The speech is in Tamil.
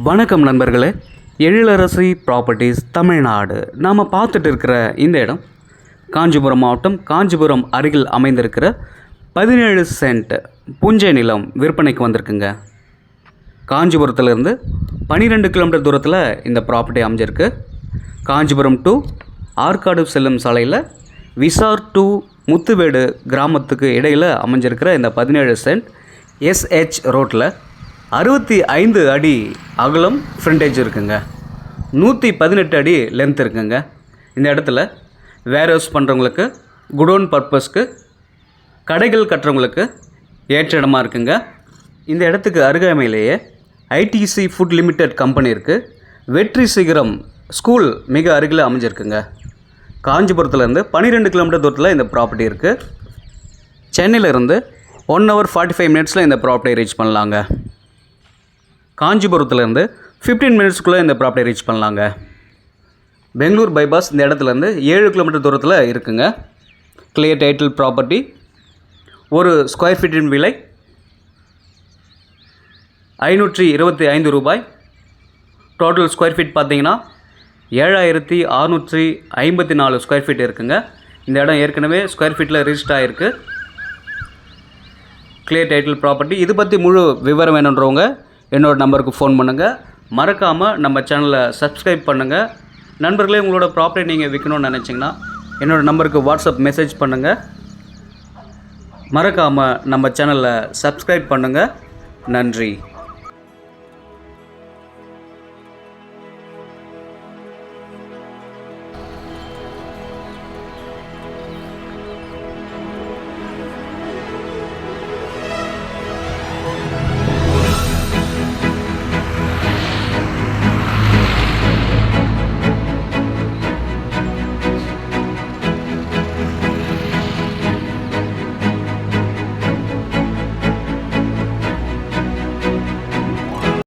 வணக்கம் நண்பர்களே, எழிலரசி ப்ராப்பர்ட்டிஸ் தமிழ்நாடு. நாம் பார்த்துட்டு இருக்கிற இந்த இடம் காஞ்சிபுரம் மாவட்டம் காஞ்சிபுரம் அருகில் அமைந்திருக்கிற 17 சென்ட் புஞ்சை நிலம் விற்பனைக்கு வந்திருக்குங்க. காஞ்சிபுரத்துலேருந்து 12 கிலோமீட்டர் தூரத்தில் இந்த ப்ராப்பர்ட்டி அமைஞ்சிருக்கு. காஞ்சிபுரம் டு ஆற்காடு செல்லும் சாலையில் விசார் டு முத்துவேடு கிராமத்துக்கு இடையில் அமைஞ்சிருக்கிற இந்த 17 சென்ட் SH ரோட்டில் 65 அடி அகலம் ஃப்ரண்டேஜ் இருக்குங்க. 118 அடி லென்த் இருக்குங்க. இந்த இடத்துல வேர் ஹவுஸ் பண்ணுறவங்களுக்கு, குடோன் பர்பஸ்க்கு, கடைகள் கட்டுறவங்களுக்கு ஏற்ற இடமா இருக்குங்க. இந்த இடத்துக்கு அருகாமையிலேயே ITC ஃபுட் லிமிடெட் கம்பெனி இருக்குது. வெற்றி சிகரம் ஸ்கூல் மிக அருகில் அமைஞ்சிருக்குங்க. காஞ்சிபுரத்துலேருந்து 12 கிலோமீட்டர் தூரத்தில் இந்த ப்ராப்பர்ட்டி இருக்குது. சென்னையிலேருந்து 1 hour 45 minutes இந்த ப்ராப்பர்ட்டியை ரீச் பண்ணலாங்க. காஞ்சிபுரத்துலேருந்து 15 minutesக்குள்ளே இந்த ப்ராப்பர்ட்டியை ரீச் பண்ணலாங்க. பெங்களூர் பைபாஸ் இந்த இடத்துலேருந்து 7 கிலோமீட்டர் தூரத்தில் இருக்குங்க. Clear title property. ஒரு ஸ்கொயர் ஃபீட்டின் விலை 525 ரூபாய். டோட்டல் ஸ்கொயர் ஃபீட் பார்த்தீங்கன்னா 7654 ஸ்கொயர் ஃபீட் இருக்குங்க. இந்த இடம் ஏற்கனவே ஸ்கொயர் ஃபீட்டில் ரிஜிஸ்டர் ஆகிருக்கு. Clear title property. இது பற்றி முழு விவரம் வேணுன்றவங்க என்னோடய நம்பருக்கு ஃபோன் பண்ணுங்கள். மறக்காமல் நம்ம சேனலை சப்ஸ்கிரைப் பண்ணுங்கள். நண்பர்களே, உங்களோட ப்ராப்பர்ட்டி நீங்கள் விற்கணும்னு நினச்சிங்கன்னா என்னோடய நம்பருக்கு வாட்ஸ்அப் மெசேஜ் பண்ணுங்கள். மறக்காமல் நம்ம சேனலை சப்ஸ்கிரைப் பண்ணுங்கள். நன்றி.